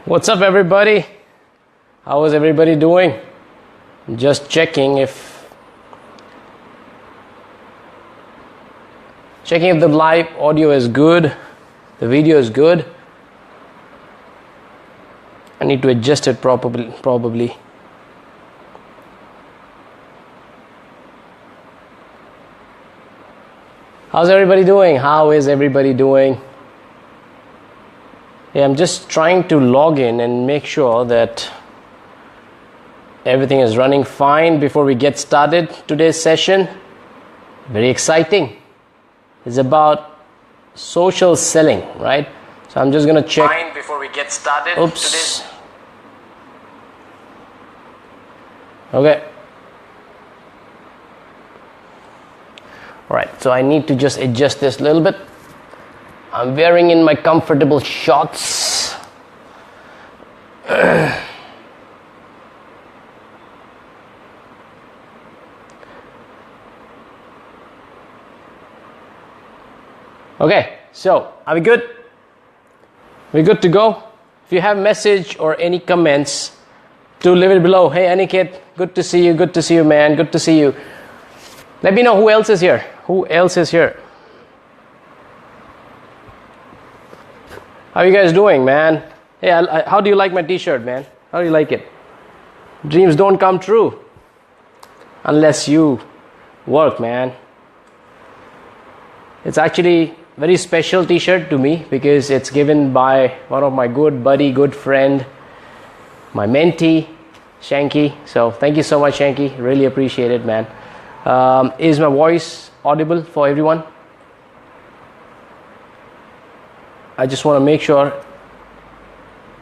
What's up, everybody? How is everybody doing? Just checking if the live audio is good, the video is good. I need to adjust it probably. How's everybody doing? How is everybody doing? Yeah, I'm just trying to log in and make sure that everything is running fine before we get started. Today's session, very exciting. It's about social selling, right? So I'm just going to check. Fine before we get started. Oops. Okay. All right, so I need to just adjust this a little bit. I'm wearing in my comfortable shorts. Okay, so are we good? We're good to go. If you have a message or any comments, do leave it below. Hey Aniket, good to see you, man, good to see you. Let me know who else is here. How you guys doing, man? Hey, how do you like my t-shirt, man? How do you like it? Dreams don't come true unless you work, man. It's actually a very special t-shirt to me because it's given by one of my good buddy, good friend, my mentee, Shanky. So thank you so much, Shanky. Really appreciate it, man. Is my voice audible for everyone? I just want to make sure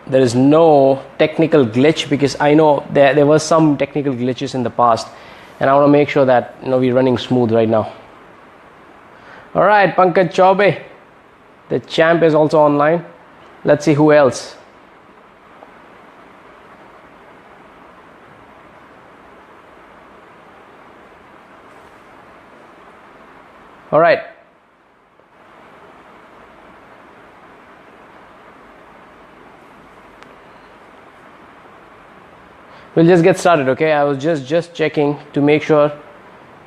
there is no technical glitch because I know there were some technical glitches in the past, and I want to make sure that we're running smooth right now. All right, Pankaj Chaube, the champ, is also online. Let's see who else. All right. We'll just get started, okay? I was just checking to make sure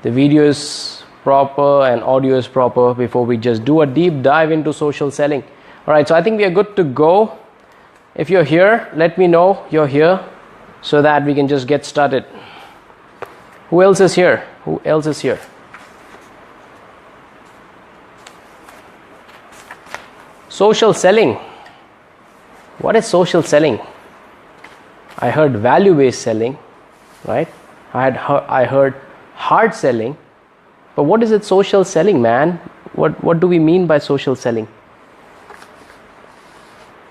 the video is proper and audio is proper before we just do a deep dive into social selling. All right, so I think we are good to go. If you're here, let me know you're here so that we can just get started. Who else is here? Social selling. What is social selling? I heard value-based selling, right? I heard hard selling. But what is it social selling, man? What do we mean by social selling?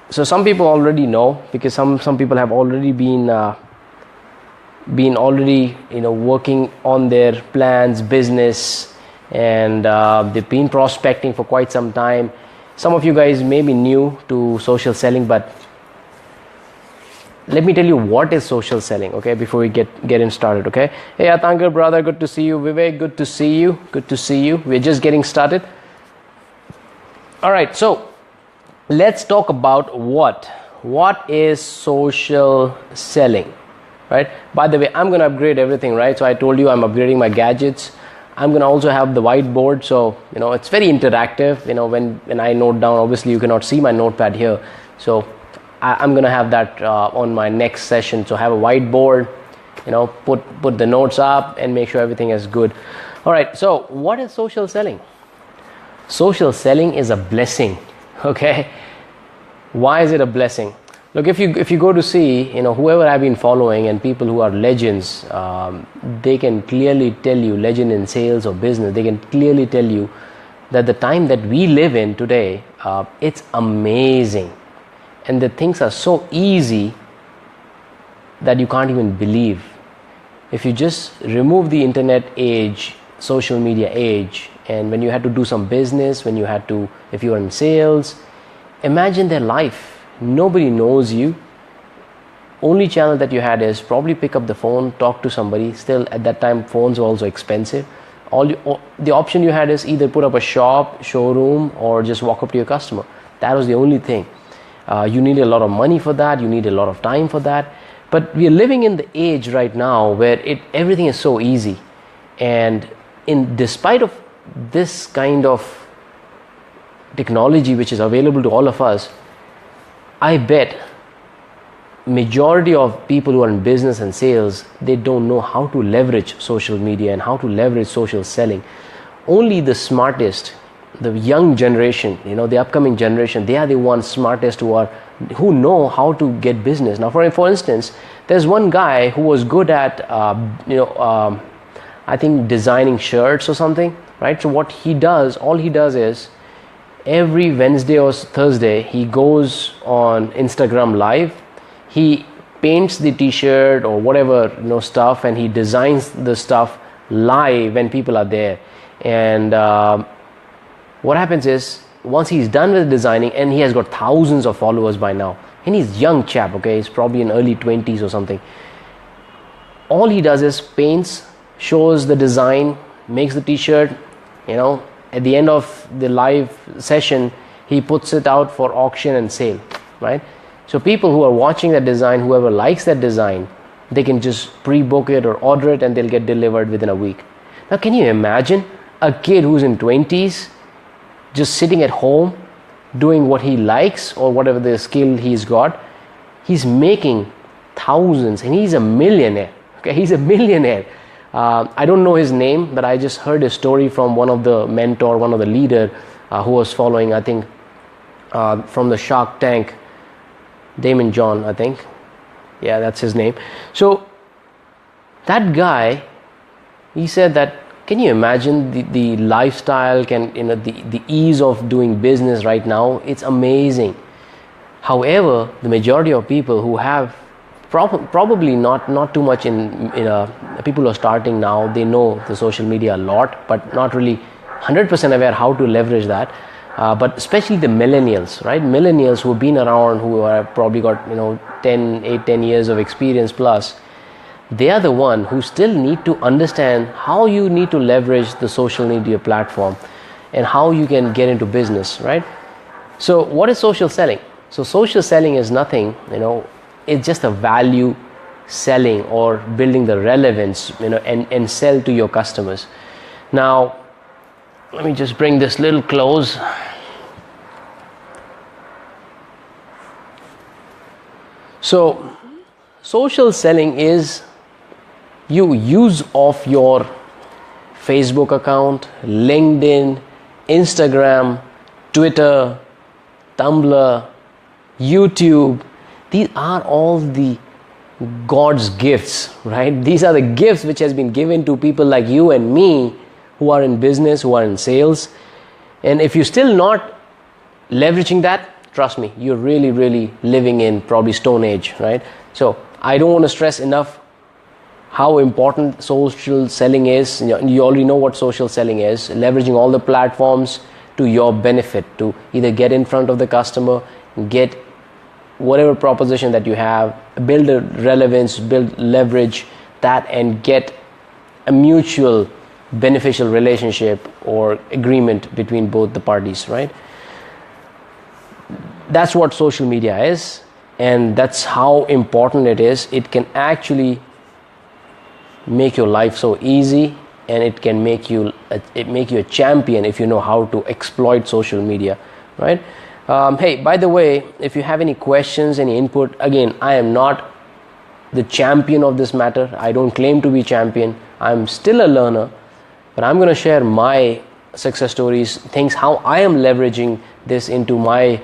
So some people already know because some people have already been working on their plans, business, and they've been prospecting for quite some time. Some of you guys may be new to social selling, but let me tell you what is social selling, okay, before we get in started, okay? Hey, Atankar, brother, good to see you. Vivek, good to see you. We're just getting started. All right, so let's talk about what is social selling, right? By the way, I'm going to upgrade everything, right? So I told you I'm upgrading my gadgets. I'm going to also have the whiteboard, so it's very interactive. When I note down, obviously you cannot see my notepad here, so I'm going to have that on my next session. So have a whiteboard, put the notes up and make sure everything is good. All right, so what is social selling? Social selling is a blessing, okay? Why is it a blessing? Look, if you go to see, whoever I've been following and people who are legends, they can clearly tell you, legend in sales or business, they can clearly tell you that the time that we live in today, it's amazing. And the things are so easy that you can't even believe. If you just remove the internet age, social media age, and when you had to do some business, if you were in sales, imagine their life. Nobody knows you. Only channel that you had is probably pick up the phone, talk to somebody. Still, at that time, phones were also expensive. The option you had is either put up a shop, showroom, or just walk up to your customer. That was the only thing. You need a lot of money for that. You need a lot of time for that. But we are living in the age right now where everything is so easy. And despite of this kind of technology which is available to all of us, I bet majority of people who are in business and sales, they don't know how to leverage social media and how to leverage social selling. Only the smartest, the young generation, the upcoming generation, they are the ones smartest who know how to get business. Now, for instance, there's one guy who was good at I think designing shirts or something, right? So what he does, all he does is every Wednesday or Thursday he goes on Instagram Live. He paints the t-shirt or whatever stuff, and he designs the stuff live when people are there. And what happens is, once he's done with designing, and he has got thousands of followers by now, and he's a young chap, okay, he's probably in early 20s or something. All he does is paints, shows the design, makes the t-shirt, at the end of the live session he puts it out for auction and sale, right? So people who are watching that design, whoever likes that design, they can just pre-book it or order it, and they'll get delivered within a week. Now, can you imagine a kid who's in 20s just sitting at home doing what he likes or whatever the skill he's got? He's making thousands, and he's a millionaire. Okay, he's a millionaire. I don't know his name, but I just heard a story from one of the leader who was following, I think, from the Shark Tank, Damon John, I think. Yeah, that's his name. So that guy, he said that, can you imagine the lifestyle, the ease of doing business right now? It's amazing. However, the majority of people who have probably not too much people who are starting now, they know the social media a lot, but not really 100% aware how to leverage that. But especially the millennials, right? Millennials who have been around, who have probably got 10 years of experience plus, they are the one who still need to understand how you need to leverage the social media platform and how you can get into business, right? So what is social selling? So social selling is nothing, it's just a value selling or building the relevance, and sell to your customers. Now, let me just bring this little close. So social selling is you use of your Facebook account, LinkedIn, Instagram, Twitter, Tumblr, YouTube. These are all the God's gifts, right? These are the gifts which has been given to people like you and me who are in business, who are in sales. And if you're still not leveraging that, trust me, you're really, really living in probably Stone Age, right? So I don't want to stress enough how important social selling is. You already know what social selling is. Leveraging all the platforms to your benefit, to either get in front of the customer, get whatever proposition that you have, build a relevance, build leverage that, and get a mutual beneficial relationship or agreement between both the parties, right? That's what social media is, and that's how important it is. It can actually make your life so easy, and it can make you a champion if you know how to exploit social media, right? Hey, by the way, if you have any questions, any input, again, I am not the champion of this matter. I don't claim to be champion. I'm still a learner, but I'm going to share my success stories, things how I am leveraging this into my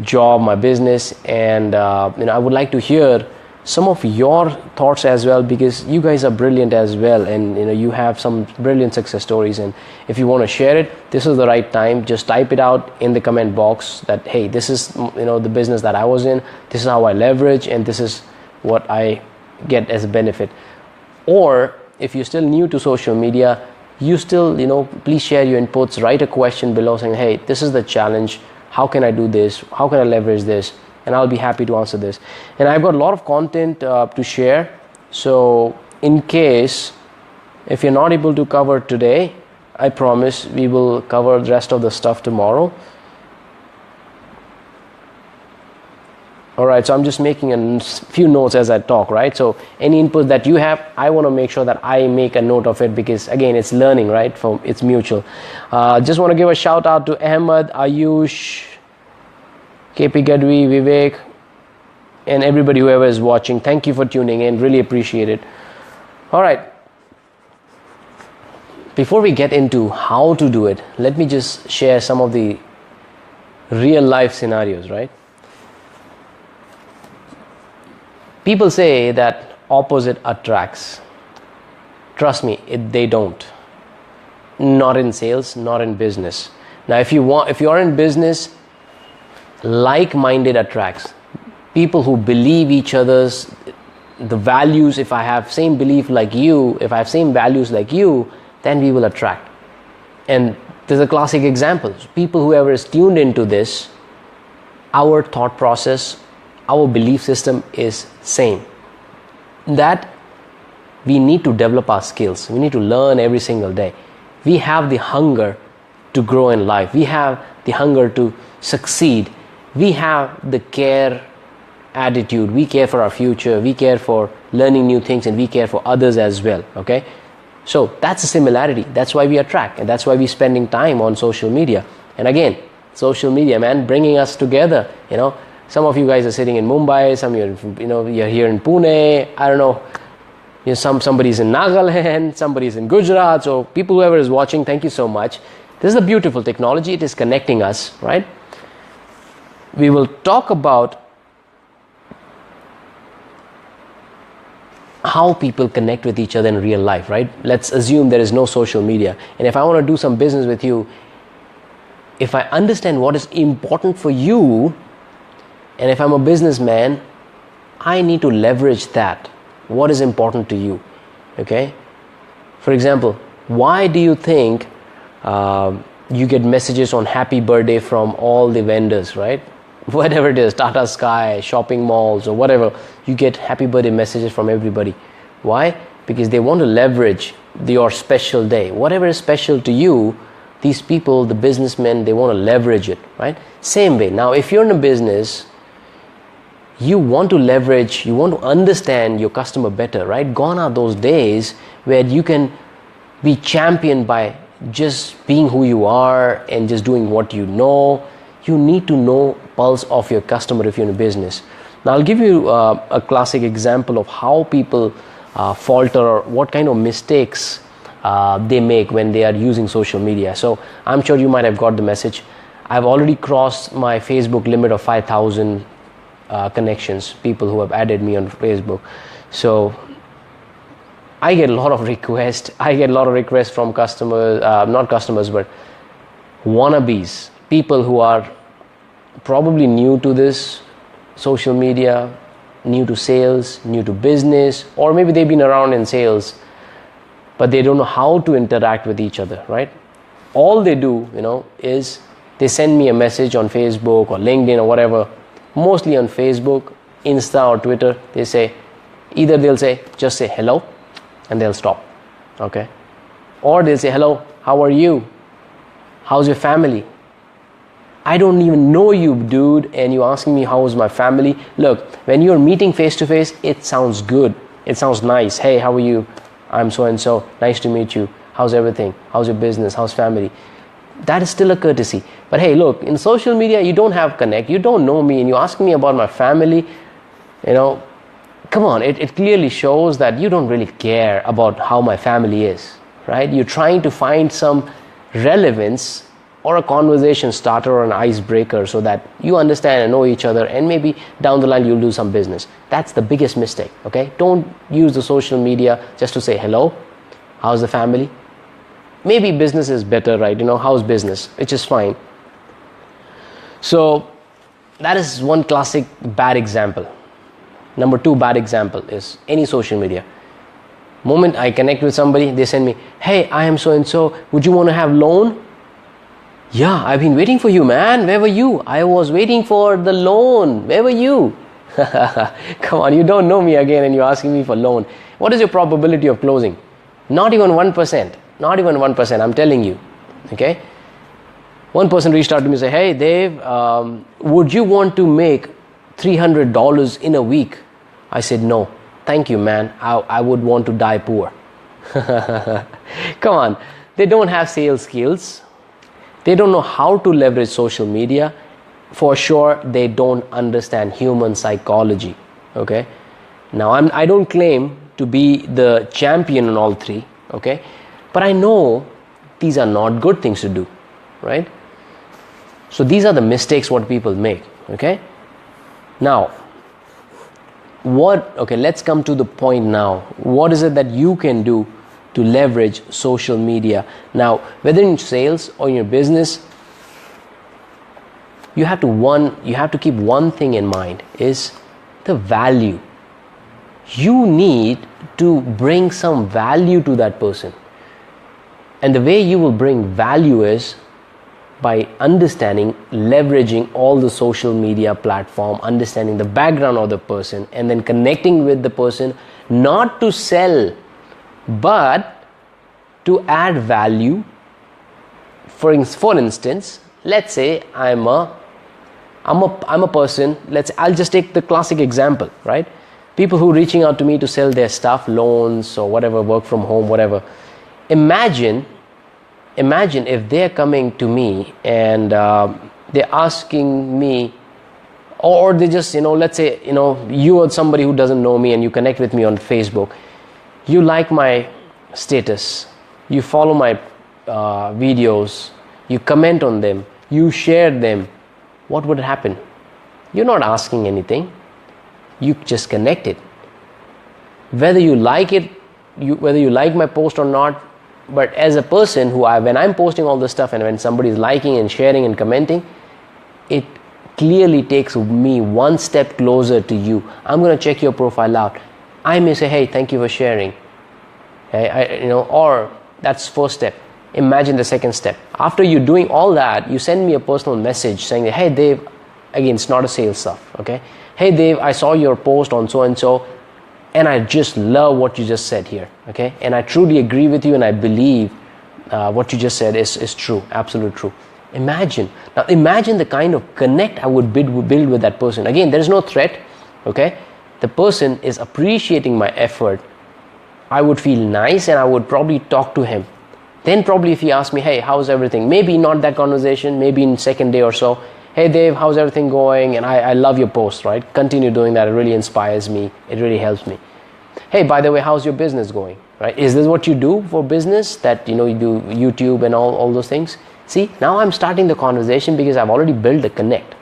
job, my business, and I would like to hear some of your thoughts as well, because you guys are brilliant as well, and you have some brilliant success stories. And if you want to share it, this is the right time. Just type it out in the comment box that, hey, this is the business that I was in, this is how I leverage, and this is what I get as a benefit. Or if you're still new to social media, you still please share your inputs. Write a question below saying, hey, this is the challenge, how can I do this, how can I leverage this, and I'll be happy to answer this. And I've got a lot of content to share, so in case if you're not able to cover today, I promise we will cover the rest of the stuff tomorrow. All right, so I'm just making a few notes as I talk, right? So any input that you have, I want to make sure that I make a note of it, because again, it's learning, right? It's mutual. Just want to give a shout out to Ahmed, Ayush, KP Gadhvi, Vivek, and everybody whoever is watching. Thank you for tuning in. Really appreciate it. All right. Before we get into how to do it, let me just share some of the real life scenarios, right? People say that opposite attracts. Trust me, they don't. Not in sales, not in business. Now, if you are in business, like-minded attracts. People who believe each other's the values. If I have same belief like you, if I have same values like you, then we will attract. And there's a classic example. People whoever is tuned into this, our thought process, our belief system is same. That we need to develop our skills. We need to learn every single day. We have the hunger to grow in life. We have the hunger to succeed. We have the care attitude. We care for our future. We care for learning new things, and we care for others as well. Okay? So that's a similarity. That's why we attract, and that's why we're spending time on social media. And again, social media, man, bringing us together. Some of you guys are sitting in Mumbai, some you're here in Pune, I don't know, somebody's in Nagaland, somebody's in Gujarat. So people, whoever is watching, thank you so much. This is a beautiful technology. It is connecting us, right? We will talk about how people connect with each other in real life, right? Let's assume there is no social media. And if I want to do some business with you, if I understand what is important for you, and if I'm a businessman, I need to leverage that. What is important to you? Okay? For example, why do you think you get messages on happy birthday from all the vendors, right? Whatever it is, Tata Sky, shopping malls, or whatever, you get happy birthday messages from everybody. Why? Because they want to leverage your special day. Whatever is special to you, these people, the businessmen, they want to leverage it, right? Same way. Now, if you're in a business, you want to leverage, you want to understand your customer better, right? Gone are those days where you can be championed by just being who you are and just doing what you know. You need to know pulse of your customer if you're in a business. Now, I'll give you a classic example of how people falter, or what kind of mistakes they make when they are using social media. So I'm sure you might have got the message. I've already crossed my Facebook limit of 5,000 connections, people who have added me on Facebook. So I get a lot of requests. I get a lot of requests from customers, not customers, but wannabes, people who are probably new to this social media, new to sales, new to business, or maybe they've been around in sales, but they don't know how to interact with each other, right? All they do, is they send me a message on Facebook or LinkedIn or whatever, mostly on Facebook, Insta or Twitter. They'll say, just say hello, and they'll stop, okay? Or they'll say, hello, how are you? How's your family? I don't even know you, dude, and you're asking me how's my family. Look, when you're meeting face to face, it sounds good. It sounds nice. Hey, how are you? I'm so and so. Nice to meet you. How's everything? How's your business? How's family? That is still a courtesy. But hey, look, in social media, you don't have connect. You don't know me, and you ask me about my family. Come on. It clearly shows that you don't really care about how my family is, right? You're trying to find some relevance or a conversation starter or an icebreaker so that you understand and know each other, and maybe down the line you'll do some business. That's the biggest mistake, okay? Don't use the social media just to say hello, how's the family? Maybe business is better, right? How's business? Which is fine. So that is one classic bad example. Number 2 bad example is any social media. Moment I connect with somebody, they send me, hey, I am so and so, would you want to have loan? Yeah, I've been waiting for you, man. Where were you? I was waiting for the loan. Where were you? Come on, you don't know me again and you're asking me for loan. What is your probability of closing? Not even 1%. Not even 1%, I'm telling you. Okay? One person reached out to me and said, hey, Dave, would you want to make $300 in a week. I said, no, thank you, man. I would want to die poor. Come on. They don't have sales skills. They don't know how to leverage social media. For sure, they don't understand human psychology. Okay. Now, I don't claim to be the champion in all three. Okay. But I know these are not good things to do. Right. So these are the mistakes what people make. Okay. Now, let's come to the point now. What is it that you can do to leverage social media? Now, whether in sales or in your business, you have to keep one thing in mind, is the value. You need to bring some value to that person. And the way you will bring value is by understanding, leveraging all the social media platform, understanding the background of the person, and then connecting with the person, not to sell, but to add value. For instance, let's say I'm a person, I'll just take the classic example, right? People who are reaching out to me to sell their stuff, loans or whatever, work from home, whatever. Imagine if they're coming to me and they're asking me, or they just, let's say, you are somebody who doesn't know me and you connect with me on Facebook. You like my status, you follow my videos, you comment on them, you share them. What would happen? You're not asking anything. You just connected. Whether you like it, whether you like my post or not, but as a person when I'm posting all this stuff and when somebody is liking and sharing and commenting, it clearly takes me one step closer to you. I'm going to check your profile out. I may say, hey, thank you for sharing. Or that's first step. Imagine the second step. After you doing all that, you send me a personal message saying, hey Dave, again, it's not a sales stuff, okay? Hey Dave, I saw your post on so and so, and I just love what you just said here, okay? And I truly agree with you, and I believe what you just said is true, absolute true. Imagine the kind of connect I would build with that person. Again, there is no threat, okay? The person is appreciating my effort. I would feel nice, and I would probably talk to him. Then probably if he asks me, hey, how's everything? Maybe not that conversation, maybe in second day or so. Hey Dave, how's everything going? And I love your post, right? Continue doing that. It really inspires me. It really helps me. Hey, by the way, how's your business going? Right? Is this what you do for business? That, you do YouTube and all those things? See, now I'm starting the conversation because I've already built the connect.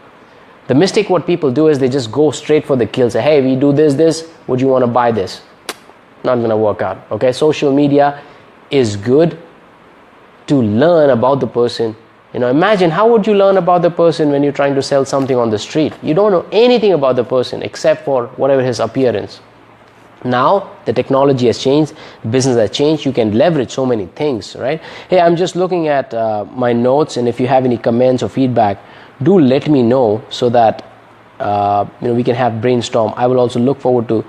The mistake what people do is they just go straight for the kill. Say, hey, we do this. Would you want to buy this? Not going to work out. Okay, social media is good to learn about the person. Imagine, how would you learn about the person when you're trying to sell something on the street? You don't know anything about the person except for whatever his appearance. Now the technology has changed, business has changed. You can leverage so many things, right? Hey, I'm just looking at my notes, and if you have any comments or feedback, do let me know so that we can have brainstorm. I will also look forward to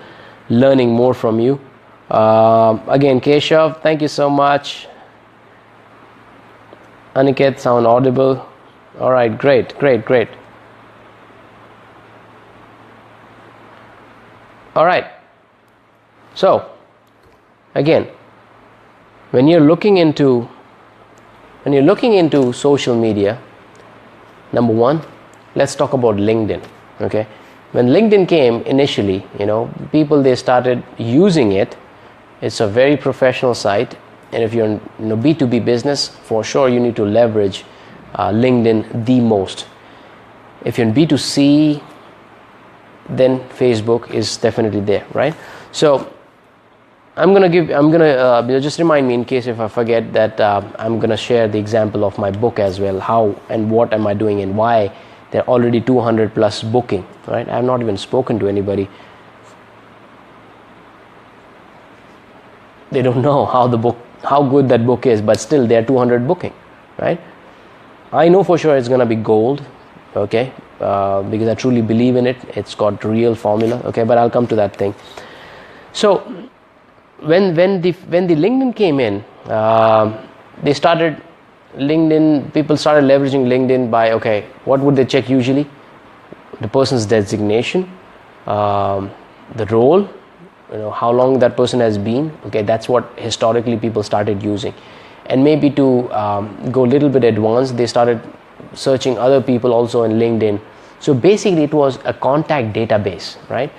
learning more from you. Again, Keshav, thank you so much. Aniket, sound audible. All right, great. All right. So, again, when you're looking into social media, number one, let's talk about LinkedIn. Okay, when LinkedIn came initially, people, they started using it. It's a very professional site. And if you're in B2B business, for sure you need to leverage LinkedIn the most. If you're in B2C, then Facebook is definitely there, right? So I'm gonna just remind me in case if I forget that I'm gonna share the example of my book as well. How and what am I doing and why there are already 200 plus booking, right? I have not even spoken to anybody. They don't know how good that book is, but still there are 200 booking, right? I know for sure it's gonna be gold, okay, because I truly believe in it. It's got real formula, okay, but I'll come to that thing. So when the LinkedIn came in, people started leveraging LinkedIn by, okay, what would they check usually? the person's designation, the role, how long that person has been. Okay, that's what historically people started using. And maybe to go a little bit advanced, they started searching other people also in LinkedIn. So basically it was a contact database, right?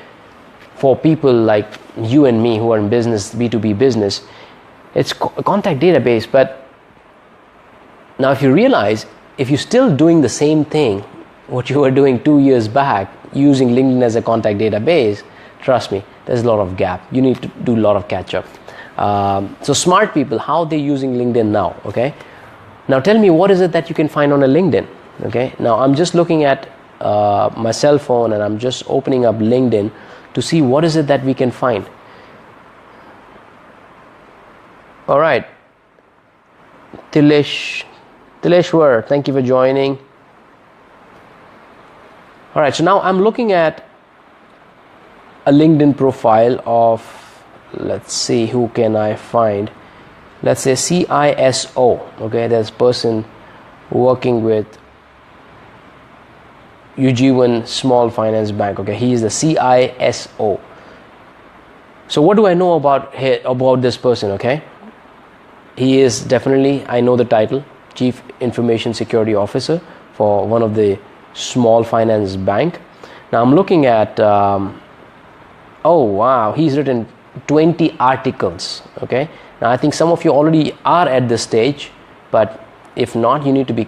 For people like you and me who are in business, B2B business, it's a contact database. But now if you realize, if you're still doing the same thing, what you were doing 2 years back, using LinkedIn as a contact database, trust me, there's a lot of gap. You need to do a lot of catch up. So smart people, how they're using LinkedIn now, okay? Now tell me, what is it that you can find on a LinkedIn, okay? Now I'm just looking at my cell phone and I'm just opening up LinkedIn to see what is it that we can find. All right, Tileshwar, thank you for joining. All right, so now I'm looking at a LinkedIn profile of, let's see, who can I find? Let's say CISO, okay? There's a person working with Ujjivan Small Finance Bank, okay? He is the CISO. So what do I know about this person, okay? He is definitely, I know the title, Chief Information Security Officer for one of the small finance bank. Now I'm looking at, oh wow, he's written 20 articles, okay? Now I think some of you already are at this stage, but if not, you need to be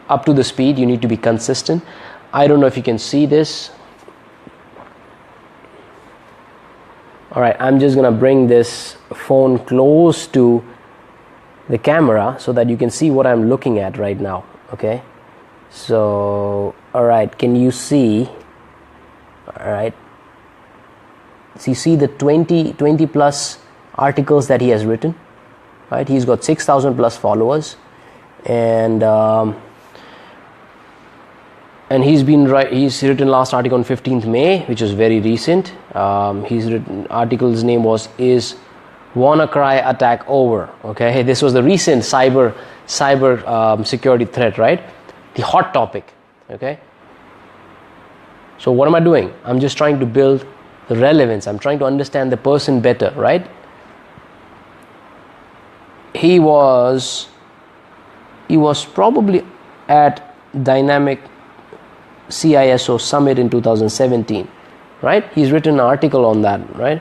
up to the speed, you need to be consistent. I don't know if you can see this. All right, I'm just gonna bring this phone close to the camera so that you can see what I'm looking at right now, okay? So, all right, can you see? All right, so you see the 20 plus articles that he has written, right? He's got 6,000 plus followers, and he's written last article on 15th May, which is very recent. His written article's name was "Is WannaCry Attack Over?" Okay, this was the recent cyber security threat, right? The hot topic. Okay, so what am I doing? I'm just trying to build the relevance. I'm trying to understand the person better, right? He was probably at Dynamic CISO Summit in 2017, right? He's written an article on that, right?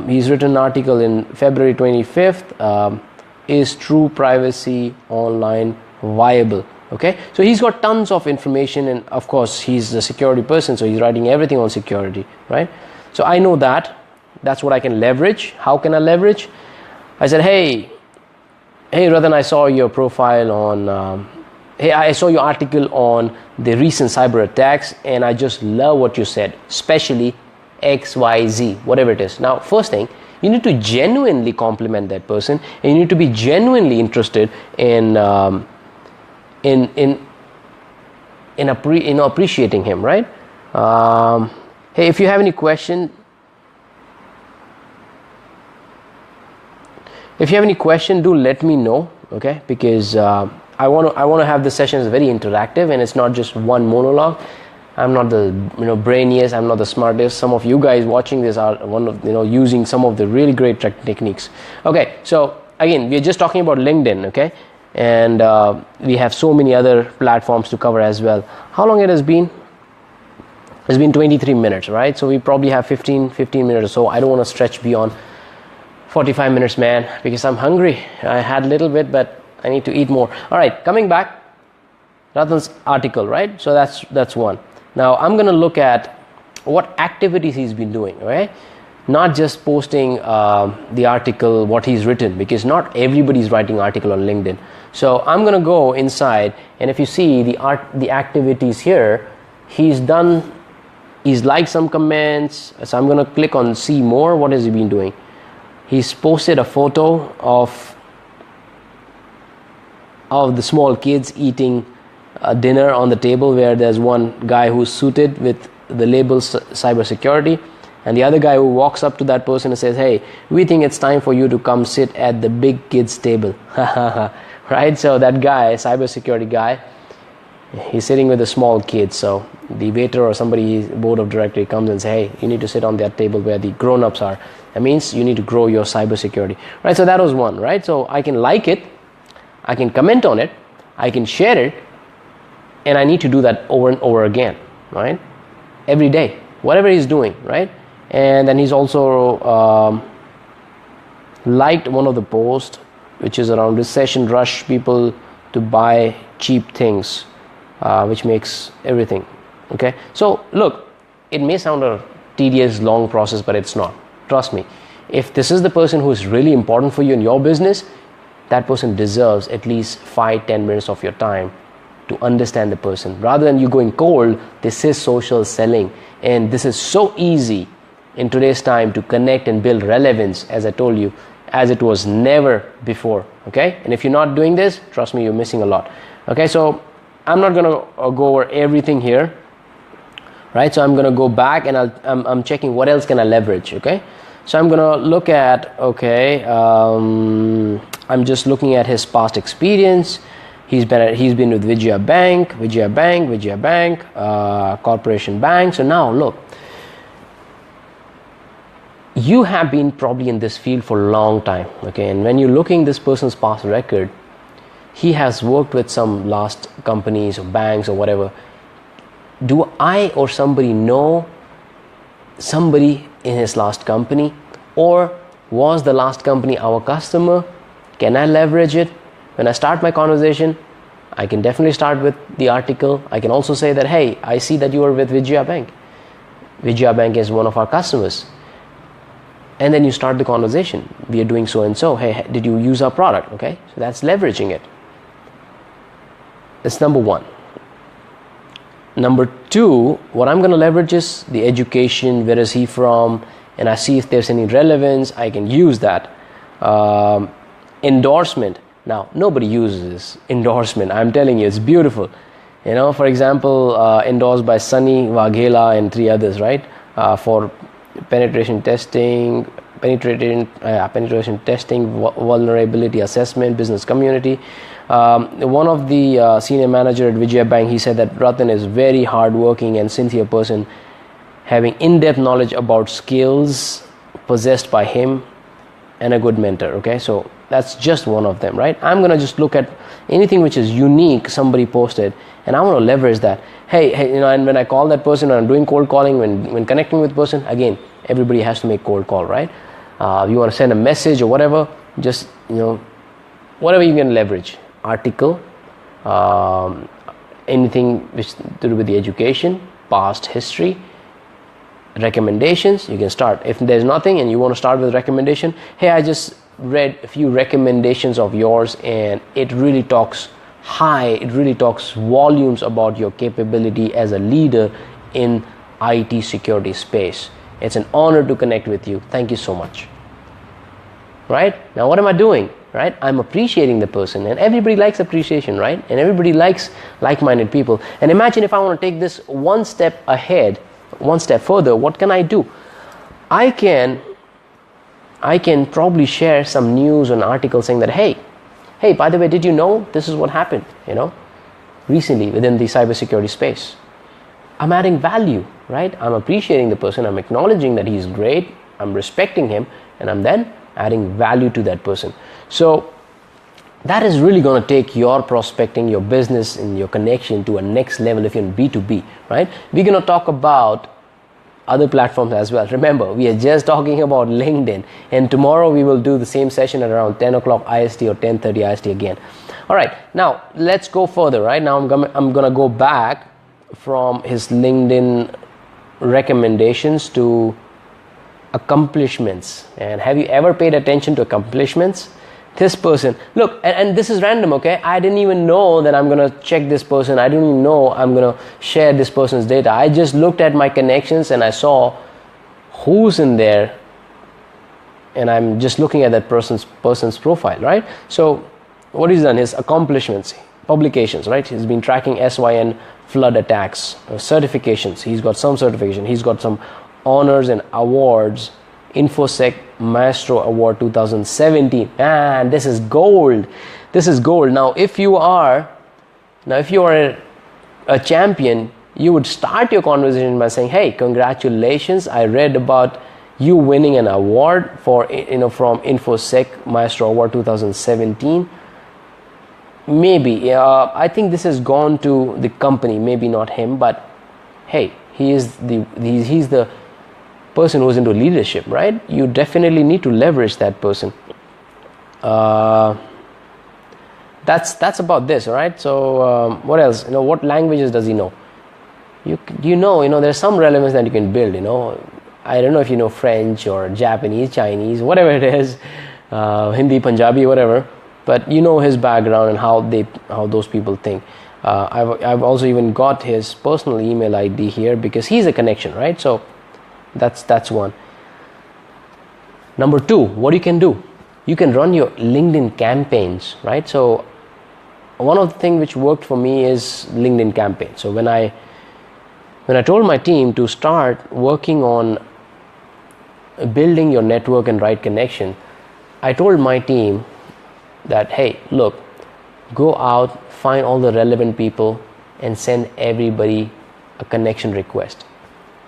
He's written an article in February 25th, is true privacy online viable? Okay, so he's got tons of information, and of course he's a security person, so he's writing everything on security, right? So I know that's what I can leverage. How can I leverage? I said, hey Ratan, I saw your profile on I saw your article on the recent cyber attacks, and I just love what you said, especially XYZ, whatever it is. Now, first thing, you need to genuinely compliment that person, and you need to be genuinely interested in appreciating him, right? Hey, if you have any question, do let me know, okay? Because I want to have the sessions very interactive, and it's not just one monologue. I'm not the brainiest, I'm not the smartest. Some of you guys watching this are using some of the really great techniques. Okay, so again, we're just talking about LinkedIn, okay? And we have so many other platforms to cover as well. How long it has been? It's been 23 minutes, right? So we probably have 15 minutes or so. I don't want to stretch beyond 45 minutes, man, because I'm hungry. I had a little bit, but I need to eat more. All right, coming back, Ratan's article, right? So that's one. Now I'm going to look at what activities he's been doing, right? Not just posting the article, what he's written, because not everybody's writing article on LinkedIn. So I'm going to go inside, and if you see the activities here, he's liked some comments. So I'm going to click on see more. What has he been doing? He's posted a photo of the small kids eating dinner on the table, where there's one guy who's suited with the label cybersecurity, and the other guy who walks up to that person and says, hey, we think it's time for you to come sit at the big kids table. Right? So that guy, cybersecurity guy, He's sitting with a small kid, so the waiter or somebody, board of director, comes and say, hey, you need to sit on that table where the grown-ups are. That means you need to grow your cybersecurity, right? So that was one, right? So I can like it, I can comment on it, I can share it, and I need to do that over and over again, right? Every day, whatever he's doing, right? And then he's also liked one of the posts, which is around recession rush people to buy cheap things, which makes everything, okay? So look, it may sound a tedious, long process, but it's not. Trust me. If this is the person who is really important for you in your business, that person deserves at least 5-10 minutes of your time to understand the person. Rather than you going cold, this is social selling. And this is so easy in today's time to connect and build relevance, as I told you, as it was never before, okay? And if you're not doing this, trust me, you're missing a lot. Okay, so I'm not gonna go over everything here, right? So I'm gonna go back and I'm checking what else can I leverage, okay? So I'm gonna look at, okay, I'm just looking at his past experience. He's been with Vijaya Bank, Corporation Bank. So now look, you have been probably in this field for a long time, okay? And when you're looking this person's past record, he has worked with some last companies or banks or whatever. Do I or somebody know somebody in his last company, or was the last company our customer? Can I leverage it? When I start my conversation, I can definitely start with the article. I can also say that, hey, I see that you are with Vijaya Bank. Vijaya Bank is one of our customers. And then you start the conversation. We are doing so and so. Hey, did you use our product? Okay, so that's leveraging it. That's number one. Number two, what I'm going to leverage is the education. Where is he from? And I see if there's any relevance. I can use that. Endorsement. Now, nobody uses endorsement. I'm telling you, it's beautiful. You know, for example, endorsed by Sunny Waghela and 3 others, right? For penetration testing, vulnerability assessment, business community. One of the senior manager at Vijaya Bank, he said that Ratan is very hardworking and sincere person, having in-depth knowledge about skills possessed by him, and a good mentor. Okay, so that's just one of them, right? I'm gonna just look at anything which is unique somebody posted, and I want to leverage that. Hey, you know, and when I call that person, when I'm doing cold calling, when connecting with person, again, everybody has to make cold call, right? You want to send a message or whatever, just, you know, whatever you can leverage. Article, anything which to do with the education, past history, recommendations, you can start. If there's nothing and you want to start with recommendation, hey, I just read a few recommendations of yours and it really talks volumes about your capability as a leader in IT security space. It's an honor to connect with you. Thank you so much. Right? Now what am I doing? Right? I'm appreciating the person, and everybody likes appreciation, right? And everybody likes like-minded people. And imagine if I want to take this one step ahead, one step further, what can I do? I can probably share some news or an article saying that, hey, by the way, did you know this is what happened, you know, recently within the cybersecurity space? I'm adding value, right? I'm appreciating the person, I'm acknowledging that he's great, I'm respecting him, and I'm then adding value to that person. So that is really going to take your prospecting, your business, and your connection to a next level if you're in B2B, right? We're going to talk about other platforms as well. Remember, we are just talking about LinkedIn, and tomorrow we will do the same session at around 10 o'clock IST or 10:30 IST again. All right, now let's go further, right? Now I'm going to go back from his LinkedIn recommendations to accomplishments. And have you ever paid attention to accomplishments? This person, look, and this is random, okay? I didn't even know that I'm gonna check this person. I didn't even know I'm gonna share this person's data. I just looked at my connections and I saw who's in there, and I'm just looking at that person's profile, right? So what he's done, his accomplishments, publications, right? He's been tracking SYN flood attacks, certifications. He's got some certification. He's got some honors and awards. InfoSec Maestro Award 2017. Man, this is gold. This is gold. Now, if you are a champion, you would start your conversation by saying, hey, congratulations, I read about you winning an award for, from InfoSec Maestro Award 2017. Maybe, I think this has gone to the company, maybe not him, but hey, he's the person who's into leadership, right? You definitely need to leverage that person. That's about this, all right? So what else? What languages does he know? There's some relevance that you can build. I don't know if you know French or Japanese, Chinese, whatever it is, Hindi, Punjabi, whatever. But you know his background and how those people think. I've also even got his personal email ID here because he's a connection, right? So that's one. Number two, what you can do? You can run your LinkedIn campaigns, right? So one of the things which worked for me is LinkedIn campaign. So when I told my team to start working on building your network and right connection, I told my team that, hey, look, go out, find all the relevant people and send everybody a connection request,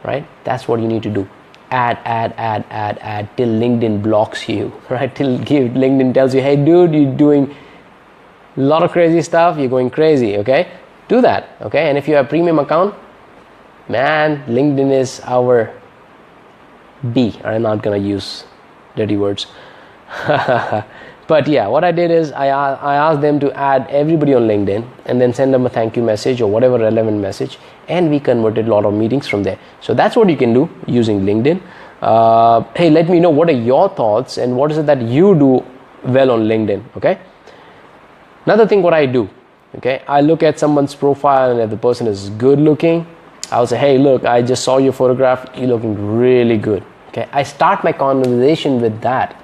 right? That's what you need to do. Add till LinkedIn blocks you, right? Till LinkedIn tells you, hey dude, you're doing a lot of crazy stuff, you're going crazy, okay? Do that, okay? And if you have a premium account, man, LinkedIn is our B. I'm not gonna use dirty words. But yeah, what I did is I asked them to add everybody on LinkedIn and then send them a thank you message or whatever relevant message, and we converted a lot of meetings from there. So that's what you can do using LinkedIn. Hey, let me know what are your thoughts and what is it that you do well on LinkedIn, okay? Another thing what I do, okay, I look at someone's profile and if the person is good looking, I'll say, hey, look, I just saw your photograph, you're looking really good, okay? I start my conversation with that.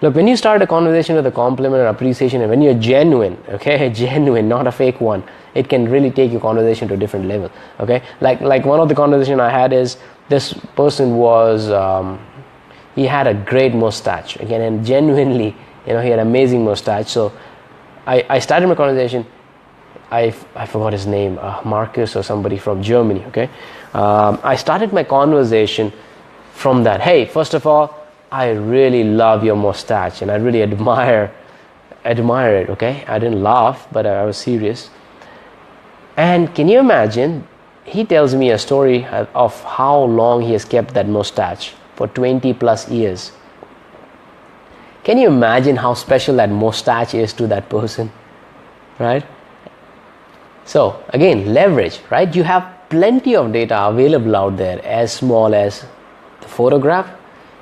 Look, when you start a conversation with a compliment or appreciation, and when you're genuine, okay, genuine, not a fake one, it can really take your conversation to a different level, okay? Like one of the conversation I had is, this person was, he had a great mustache, again, and genuinely, he had an amazing mustache. So I started my conversation, I forgot his name, Marcus or somebody from Germany, okay? I started my conversation from that. Hey, first of all, I really love your mustache and I really admire it, okay? I didn't laugh, but I was serious. And can you imagine, he tells me a story of how long he has kept that mustache for 20 plus years. Can you imagine how special that mustache is to that person, right? So again, leverage, right? You have plenty of data available out there, as small as the photograph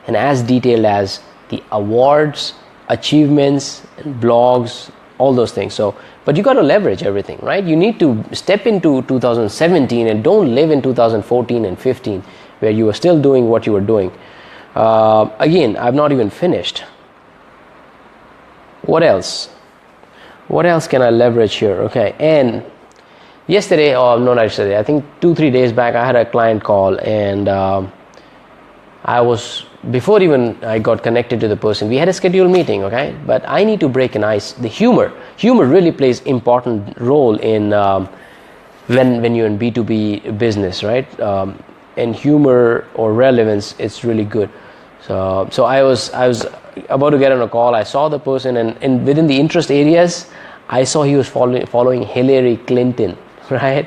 and as detailed as the awards, achievements, and blogs, all those things. So, but you got to leverage everything, right? You need to step into 2017 and don't live in 2014 and 15 where you were still doing what you were doing. Again, I've not even finished. What else? What else can I leverage here? Okay, and yesterday, or not yesterday, I think 2-3 days back, I had a client call and I was, before even I got connected to the person, we had a scheduled meeting, okay? But I need to break an ice. The humor really plays important role in when you're in B2B business, right? And humor or relevance, it's really good. So I was about to get on a call. I saw the person, and within the interest areas, I saw he was following Hillary Clinton, right?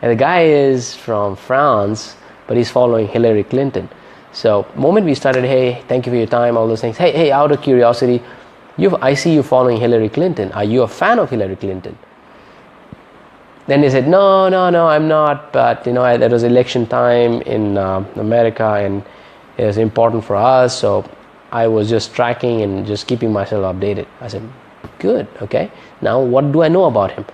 And the guy is from France, but he's following Hillary Clinton. So moment we started, hey, thank you for your time, all those things. Hey, out of curiosity, I see you following Hillary Clinton. Are you a fan of Hillary Clinton? Then he said, no, I'm not. But there was election time in America, and it was important for us. So I was just tracking and just keeping myself updated. I said, good, okay. Now what do I know about him?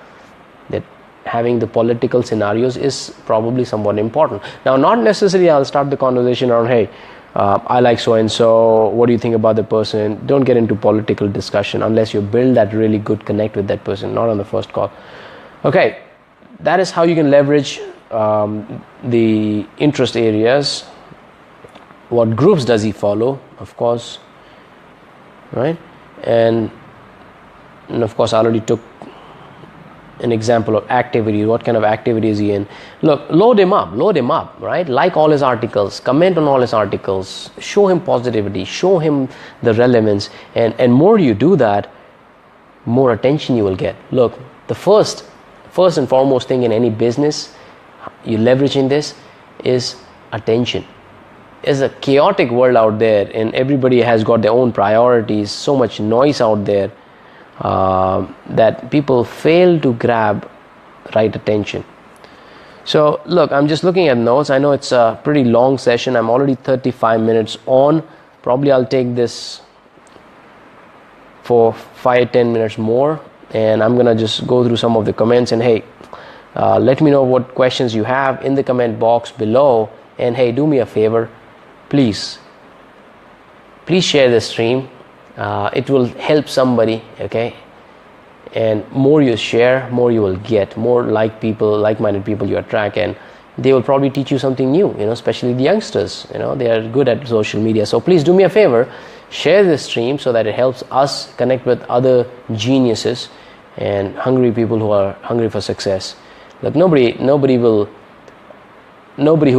That having the political scenarios is probably somewhat important. Now, not necessarily I'll start the conversation around, hey, I like so-and-so, what do you think about the person? Don't get into political discussion unless you build that really good connect with that person, not on the first call. Okay, that is how you can leverage the interest areas. What groups does he follow, of course, right? And of course, I already took an example of activity, what kind of activity is he in. Look, load him up, right? Like all his articles, comment on all his articles, show him positivity, show him the relevance, and more you do that, more attention you will get. Look, the first and foremost thing in any business you leverage in this is attention. There's a chaotic world out there, and everybody has got their own priorities, so much noise out there, that people fail to grab right attention. So look, I'm just looking at notes. I know it's a pretty long session. I'm already 35 minutes on. Probably I'll take this for 5-10 minutes more, and I'm gonna just go through some of the comments. And hey, let me know what questions you have in the comment box below. And hey, do me a favor, please share the stream. It will help somebody, okay? And more you share, more you will get, more like-minded people you attract, and they will probably teach you something new, especially the youngsters. They are good at social media. So please do me a favor, share this stream so that it helps us connect with other geniuses and hungry people who are hungry for success. Look, nobody who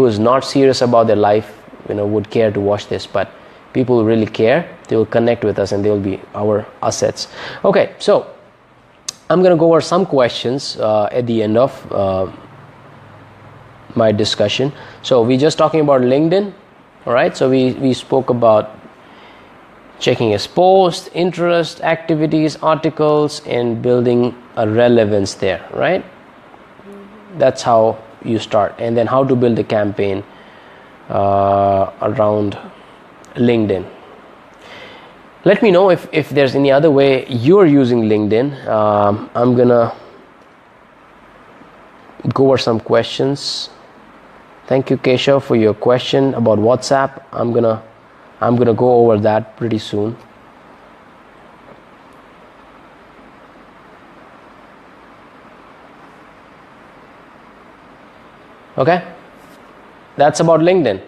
is not serious about their life, would care to watch this, but people who really care, they will connect with us and they will be our assets. Okay, so I'm going to go over some questions at the end of my discussion. So we're just talking about LinkedIn, all right? So we spoke about checking his post, interest, activities, articles, and building a relevance there, right? That's how you start. And then how to build a campaign around LinkedIn. Let me know if there's any other way you're using LinkedIn. I'm gonna go over some questions. Thank you, Keshav, for your question about WhatsApp. I'm gonna go over that pretty soon. Okay, that's about LinkedIn.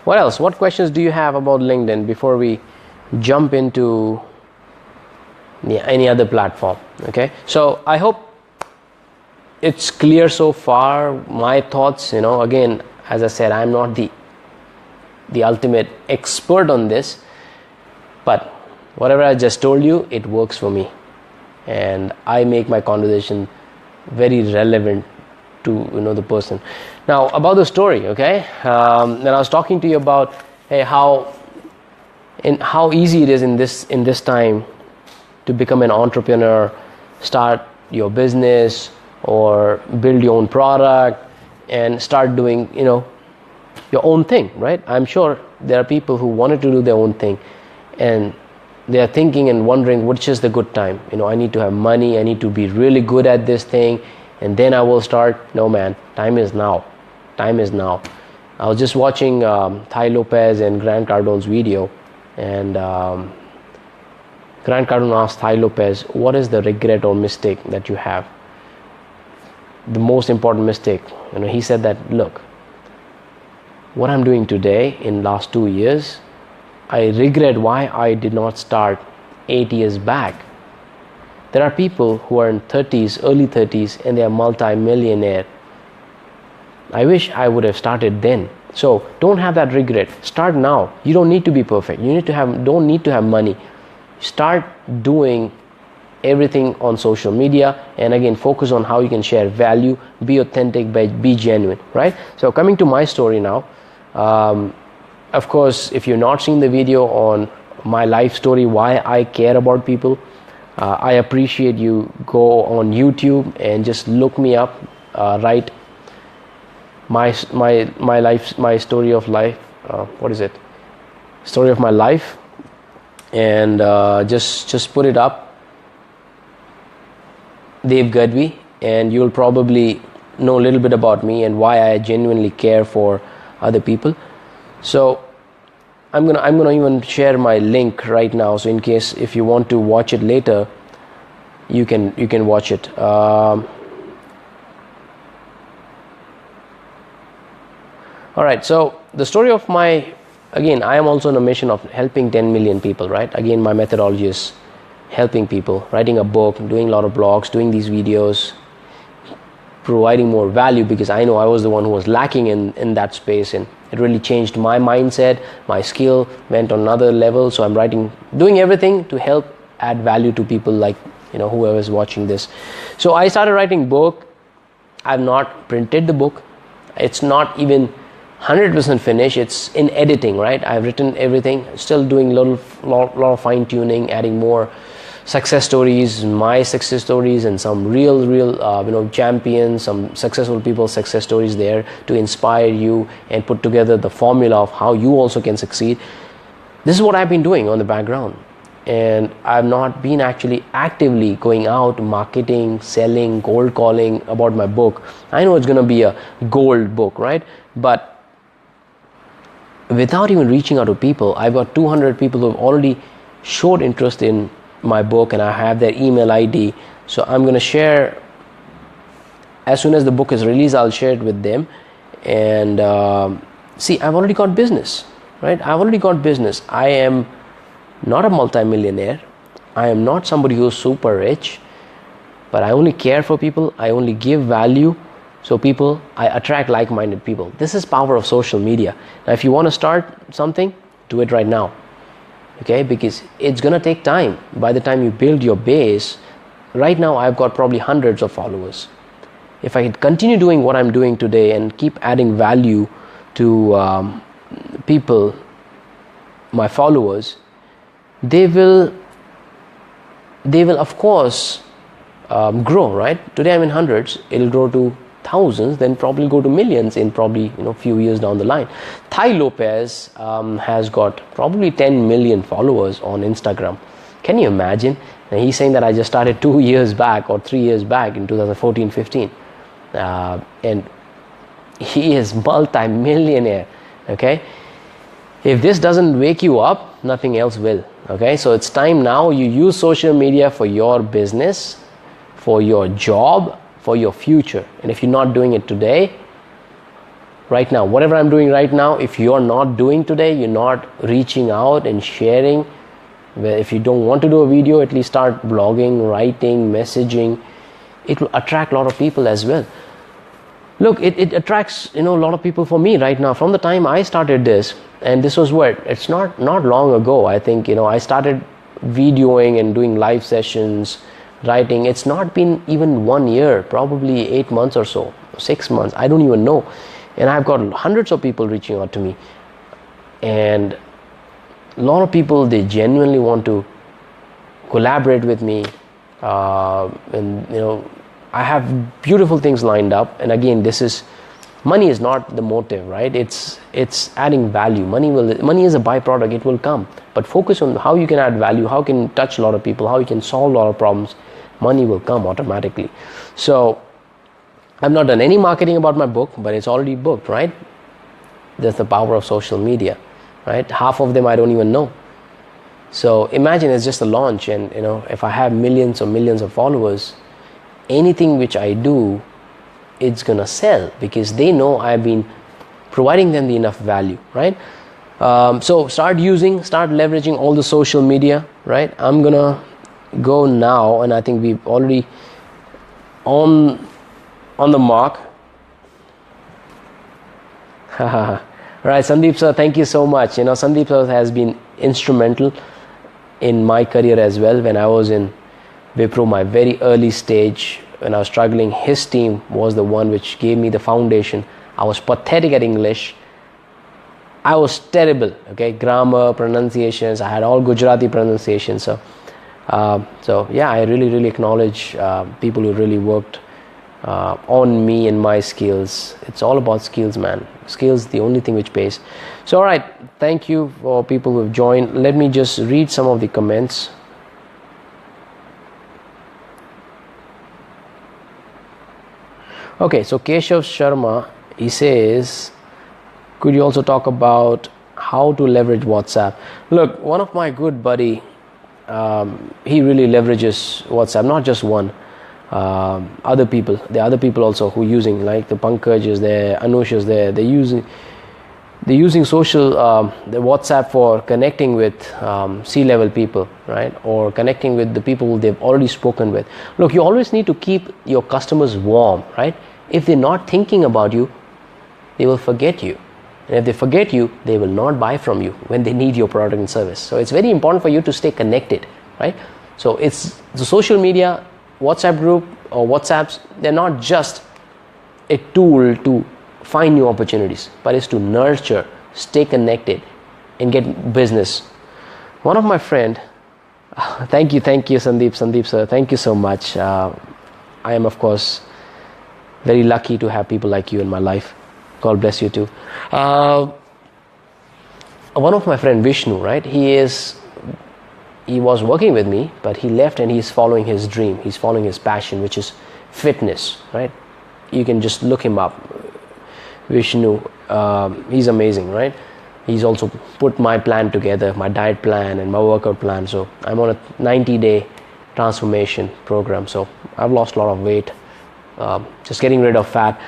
What else? What questions do you have about LinkedIn before we jump into any other platform? Okay, so I hope it's clear so far. My thoughts, again, as I said, I'm not the ultimate expert on this, but whatever I just told you, it works for me, and I make my conversation very relevant to the person. Now about the story, okay? Then I was talking to you about how easy it is in this time to become an entrepreneur, start your business or build your own product and start doing your own thing, right? I'm sure there are people who wanted to do their own thing and they are thinking and wondering which is the good time. I need to have money, I need to be really good at this thing, and then I will start. No, man, time is now. I was just watching Ty Lopez and Grant Cardone's video, and Grant Cardone asked Ty Lopez, what is the regret or mistake that you have? The most important mistake. He said that, look, what I'm doing today in last 2 years, I regret why I did not start 8 years back. There are people who are in 30s, early 30s, and they are multi-millionaire. I wish I would have started then. So don't have that regret. Start now. You don't need to be perfect. Don't need to have money. Start doing everything on social media, and again, focus on how you can share value, be authentic, be genuine, right? So coming to my story now, of course, if you're not seeing the video on my life story, why I care about people, I appreciate you go on YouTube and just look me up, write my life, my story of life. What is it? Story of my life, and just put it up, Dave Gadhvi, and you'll probably know a little bit about me and why I genuinely care for other people. So I'm gonna even share my link right now, so in case if you want to watch it later, you can watch it. All right, so the story of again, I am also on a mission of helping 10 million people, right? Again, my methodology is helping people, writing a book, doing a lot of blogs, doing these videos, providing more value, because I know I was the one who was lacking in that space, and it really changed my mindset. My skill went on another level. So I'm doing everything to help add value to people, like whoever is watching this. So I started writing book. I've not printed the book. It's not even 100% finished. It's in editing, right? I've written everything, still doing lot of fine tuning, adding more success stories, my success stories, and some real champions, some successful people's success stories there to inspire you and put together the formula of how you also can succeed. This is what I've been doing on the background, and I've not been actually actively going out marketing, selling, cold calling about my book. I know it's going to be a gold book, right? But without even reaching out to people, I've got 200 people who have already showed interest in my book, and I have their email ID. So I'm going to share, as soon as the book is released, I'll share it with them. And see, I've already got business, right? I've already got business. I am not a multimillionaire. I am not somebody who's super rich, but I only care for people. I only give value. So I attract like-minded people. This is power of social media. Now, if you want to start something, do it right now. Okay, because it's going to take time. By the time you build your base, right now I've got probably hundreds of followers. If I continue doing what I'm doing today and keep adding value to people, my followers, they will of course grow, right? Today I'm in hundreds, it'll grow to thousands, then probably go to millions in probably few years down the line. Thai Lopez has got probably 10 million followers on Instagram. Can you imagine? And he's saying that I just started 2 years back or 3 years back in 2014-15, and he is multi-millionaire. Okay, if this doesn't wake you up, nothing else will. Okay, so it's time now you use social media for your business, for your job, for your future. And if you're not doing it today, right now, whatever I'm doing right now, if you're not doing today, you're not reaching out and sharing, if you don't want to do a video, at least start blogging, writing, messaging. It will attract a lot of people as well. Look, it attracts a lot of people for me right now. From the time I started this, and this was it's not long ago. I think I started videoing and doing live sessions, writing. It's not been even 1 year, probably 8 months or so, 6 months, I don't even know. And I've got hundreds of people reaching out to me, and a lot of people, they genuinely want to collaborate with me, and I have beautiful things lined up. And again, money is not the motive, right? It's adding value. Money is a byproduct, it will come, but focus on how you can add value, how you can touch a lot of people, how you can solve a lot of problems. Money will come automatically. So I've not done any marketing about my book, but it's already booked, right? That's the power of social media, right? Half of them I don't even know. So imagine it's just a launch, and if I have millions of followers, anything which I do, it's gonna sell, because they know I've been providing them the enough value, right? So start leveraging all the social media, right? I'm gonna go now, and I think we've already on the mark. Right, Sandeep sir, thank you so much. Sandeep sir has been instrumental in my career as well. When I was in Wipro, my very early stage, when I was struggling, his team was the one which gave me the foundation. I was pathetic at English. I was terrible, okay, grammar, pronunciations. I had all Gujarati pronunciations. So yeah, I really acknowledge people who really worked on me and my skills. It's all about skills, man. Skills, the only thing which pays. So all right, thank you for people who have joined. Let me just read some of the comments. Okay, so Keshav Sharma, he says, could you also talk about how to leverage WhatsApp? Look, one of my good buddy, he really leverages WhatsApp, not just one. There are other people also who are using, like the Pankaj is there, Anush is there. They're using they're using the WhatsApp for connecting with C-level people, right? Or connecting with the people they've already spoken with. Look, you always need to keep your customers warm, right? If they're not thinking about you, they will forget you. And if they forget you, they will not buy from you when they need your product and service. So it's very important for you to stay connected, right? So it's the social media, WhatsApp group or WhatsApps, they're not just a tool to find new opportunities, but it's to nurture, stay connected, and get business. One of my friend, thank you Sandeep sir, thank you so much. I am of course very lucky to have people like you in my life. God bless you too. One of my friend Vishnu, right? He was working with me, but he left and he's following his dream. He's following his passion, which is fitness, right? You can just look him up. Vishnu, he's amazing, right? He's also put my plan together, my diet plan and my workout plan. So I'm on a 90-day transformation program. So I've lost a lot of weight, just getting rid of fat.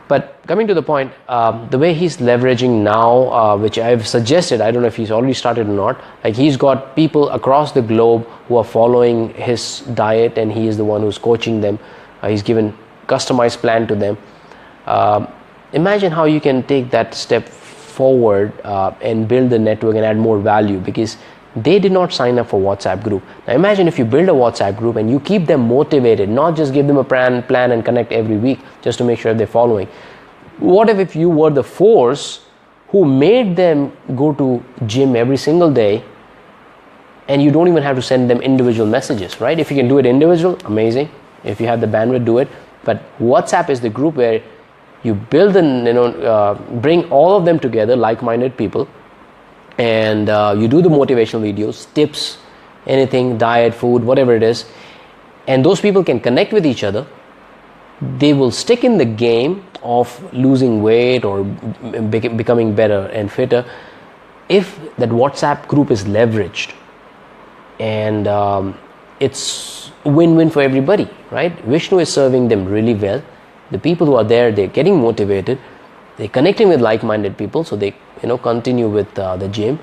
But coming to the point, the way he's leveraging now, which I've suggested, I don't know if he's already started or not, like he's got people across the globe who are following his diet and he is the one who's coaching them. He's given customized plan to them. Imagine how you can take that step forward and build the network and add more value, because they did not sign up for WhatsApp group. Now imagine if you build a WhatsApp group and you keep them motivated, not just give them a plan and connect every week just to make sure they're following. What if you were the force who made them go to gym every single day and you don't even have to send them individual messages, right? If you can do it individual, amazing. If you have the bandwidth, do it. But WhatsApp is the group where you build and bring all of them together, like-minded people, and you do the motivational videos, tips, anything, diet, food, whatever it is, and those people can connect with each other. They will stick in the game of losing weight or becoming better and fitter if that WhatsApp group is leveraged, and it's win-win for everybody, right? Vishnu is serving them really well. The people who are there, they're getting motivated, they're connecting with like-minded people, so they continue with the gym.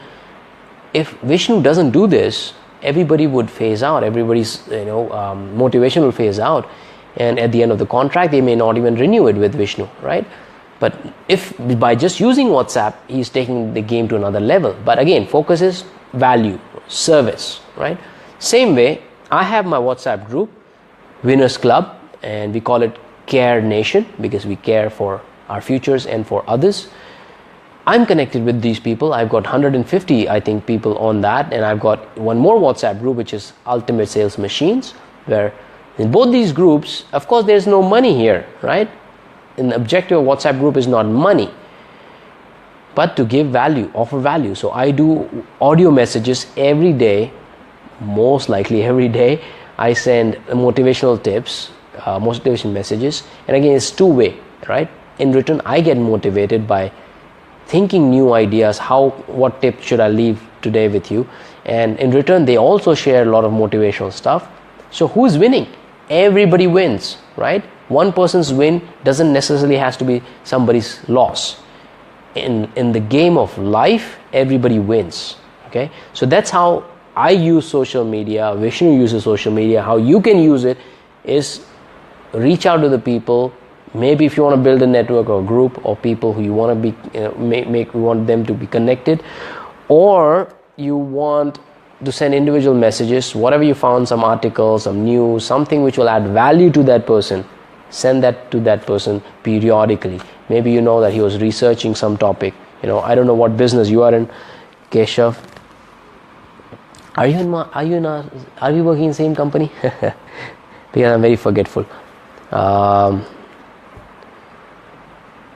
If Vishnu doesn't do this, everybody would phase out, everybody's motivation will phase out, and at the end of the contract they may not even renew it with Vishnu, right? But if by just using WhatsApp he's taking the game to another level. But again, focus is value, service, right? Same way, I have my WhatsApp group, Winners Club, and we call it Care Nation because we care for our futures and for others. I'm connected with these people. I've got 150, I think, people on that, and I've got one more WhatsApp group which is Ultimate Sales Machines, where in both these groups, of course, there's no money here, right? And the objective of WhatsApp group is not money, but to give value, offer value. So I do audio messages every day, most likely every day. I send motivational tips, motivation messages, and again it's two-way, right? In return I get motivated by thinking new ideas, what tip should I leave today with you, and in return they also share a lot of motivational stuff. So who's winning? Everybody wins, right? One person's win doesn't necessarily has to be somebody's loss. In the game of life, everybody wins. Okay, so that's how I use social media. Vishnu uses social media. How you can use it is reach out to the people. Maybe if you want to build a network or group of people who you want to be, you want them to be connected, or you want to send individual messages, whatever you found, some articles, some news, something which will add value to that person, send that to that person periodically. Maybe you know that he was researching some topic. I don't know what business you are in, Keshav. Are we working in the same company? Because I'm very forgetful.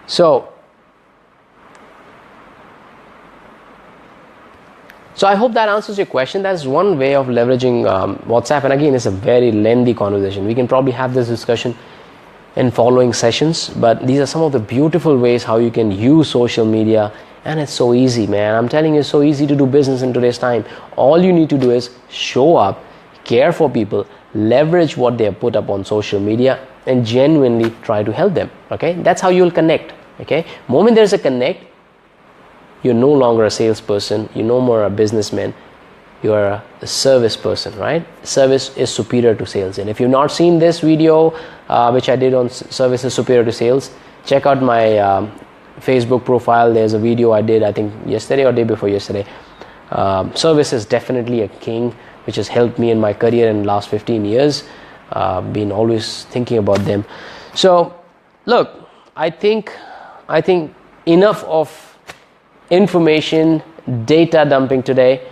So I hope that answers your question. That's one way of leveraging WhatsApp. And again, it's a very lengthy conversation. We can probably have this discussion in following sessions. But these are some of the beautiful ways how you can use social media. And it's so easy, man. I'm telling you, it's so easy to do business in today's time. All you need to do is show up, care for people, leverage what they have put up on social media, and genuinely try to help them. Okay, that's how you'll connect. Okay, moment there's a connect, you're no longer a salesperson, you're no more a businessman, you are a service person, right? Service is superior to sales. And if you've not seen this video, which I did on service is superior to sales, check out my Facebook profile. There's a video I did, I think yesterday or day before yesterday. Service is definitely a king, which has helped me in my career in the last 15 years. Been always thinking about them. So look, I think enough of information, data dumping today.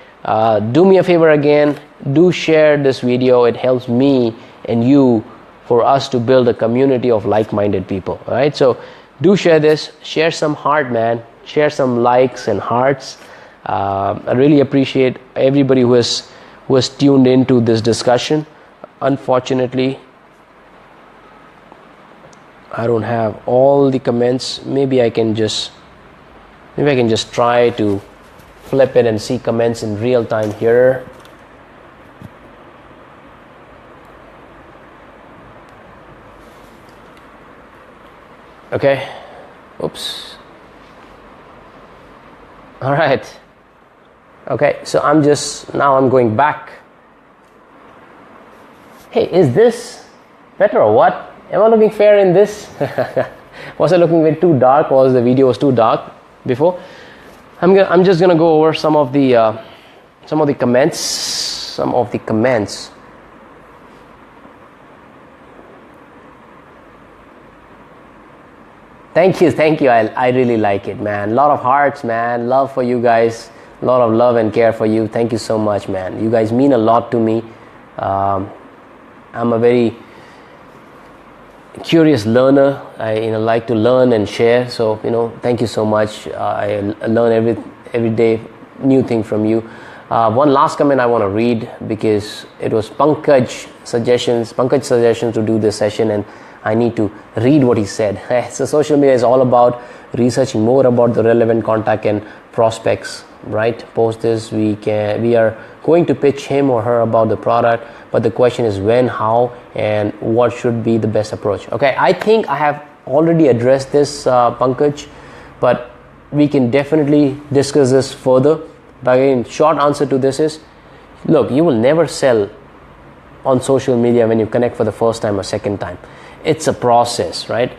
Do me a favor again, do share this video. It helps me and you for us to build a community of like-minded people. All right, so do share this, share some heart, man, share some likes and hearts. I really appreciate everybody who has tuned into this discussion. Unfortunately, I don't have all the comments. Maybe I can just try to flip it and see comments in real time here. Okay. Oops. All right. Okay, so I'm going back. Hey, is this better or what? Am I looking fair in this? Was I looking a bit too dark? Was the video too dark before? I'm just gonna go over some of the comments. Thank you. I really like it, man. A lot of hearts, man. Love for you guys. A lot of love and care for you. Thank you so much, man. You guys mean a lot to me. I'm a very curious learner. I like to learn and share. So thank you so much. I learn every day new thing from you. One last comment I want to read, because it was Pankaj suggestions to do this session, and I need to read what he said. So social media is all about researching more about the relevant contact and prospects, right? Post this, we are going to pitch him or her about the product, but the question is when, how, and what should be the best approach. Okay, I think I have already addressed this, Pankaj, but we can definitely discuss this further. But again, short answer to this is, look, you will never sell on social media when you connect for the first time or second time. It's a process, right?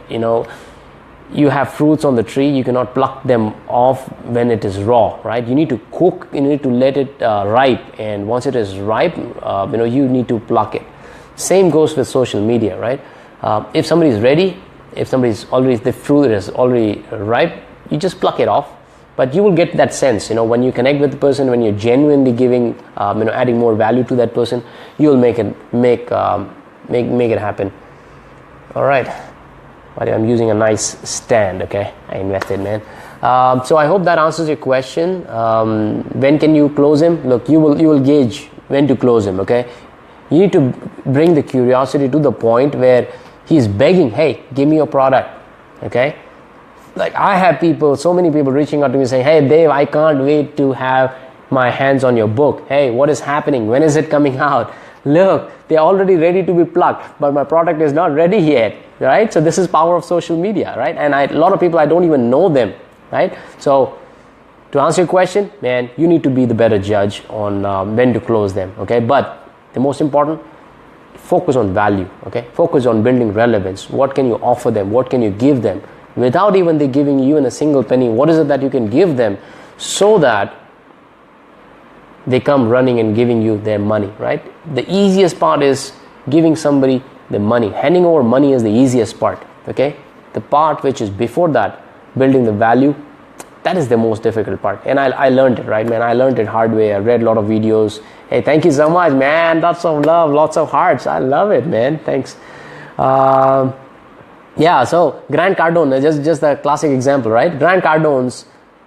You have fruits on the tree, you cannot pluck them off when it is raw, right? You need to cook, you need to let it ripe, and once it is ripe, you need to pluck it. Same goes with social media, right? If somebody is ready, the fruit is already ripe, you just pluck it off. But you will get that sense, when you connect with the person, when you're genuinely giving, adding more value to that person, you'll make it happen. All right. But I'm using a nice stand, okay? I invested, man. So I hope that answers your question. When can you close him? Look, you will gauge when to close him, okay? You need to bring the curiosity to the point where he's begging, hey, give me your product, okay? Like, I have so many people reaching out to me saying, hey, Dave, I can't wait to have my hands on your book. Hey, what is happening? When is it coming out? Look, they're already ready to be plucked, but my product is not ready yet, right? So this is power of social media, right? And a lot of people, I don't even know them, right? So to answer your question, man, you need to be the better judge on when to close them, okay? But the most important, focus on value, okay? Focus on building relevance. What can you offer them? What can you give them? Without even they giving you in a single penny, what is it that you can give them so that they come running and giving you their money, right? The easiest part is giving somebody the money. Handing over money is the easiest part, okay? The part which is before that, building the value, that is the most difficult part. And I learned it, right, man? I learned it hard way. I read a lot of videos. Hey, thank you so much, man. Lots of love, lots of hearts. I love it, man. Thanks. Yeah, so Grant Cardone, just a classic example, right? Grant Cardone's,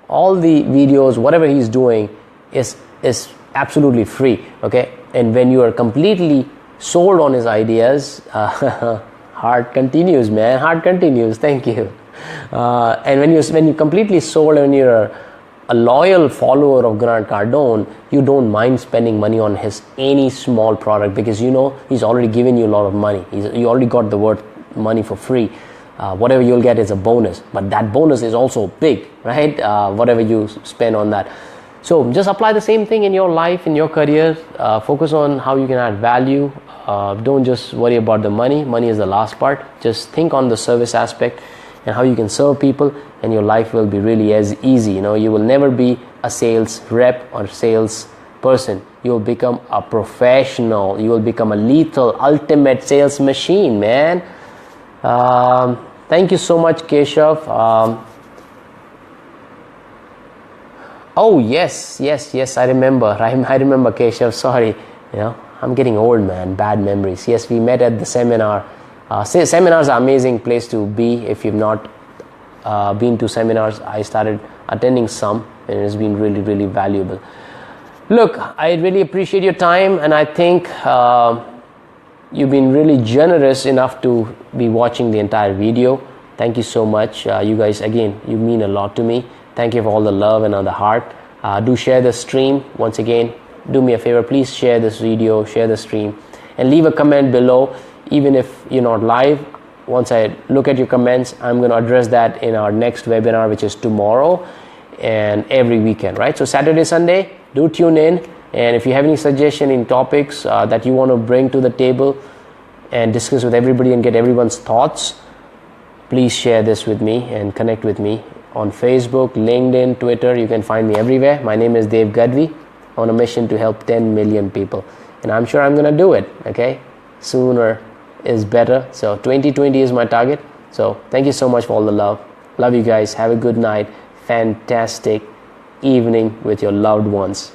all the videos, whatever he's doing is absolutely free, okay? And when you are completely sold on his ideas, heart continues, man. Heart continues. Thank you. And when you completely sold, and you're a loyal follower of Grant Cardone, you don't mind spending money on any small product, because he's already given you a lot of money. You already got the word money for free. whatever you'll get is a bonus, but that bonus is also big, right? Whatever you spend on that. So just apply the same thing in your life, in your career. Focus on how you can add value. Don't just worry about the money. Money is the last part. Just think on the service aspect and how you can serve people, and your life will be really as easy. You will never be a sales rep or sales person. You will become a professional. You will become a lethal, ultimate sales machine, man. Thank you so much, Keshav. Oh yes, I remember. I remember, Keshav. Sorry, I'm getting old, man. Bad memories. Yes, we met at the seminar. Seminars are an amazing place to be. If you've not been to seminars, I started attending some, and it's been really, really valuable. Look, I really appreciate your time, and I think you've been really generous enough to be watching the entire video. Thank you so much. You guys, again, you mean a lot to me. Thank you for all the love and all the heart. Do share the stream. Once again, do me a favor, please share this video, share the stream, and leave a comment below. Even if you're not live, once I look at your comments, I'm going to address that in our next webinar, which is tomorrow and every weekend, right? So Saturday, Sunday, do tune in. And if you have any suggestion in topics that you want to bring to the table and discuss with everybody and get everyone's thoughts, please share this with me and connect with me on Facebook, LinkedIn, Twitter. You can find me everywhere. My name is Dave Gadhvi, on a mission to help 10 million people. And I'm sure I'm going to do it, okay? Sooner is better. So 2020 is my target. So thank you so much for all the love. Love you guys. Have a good night. Fantastic evening with your loved ones.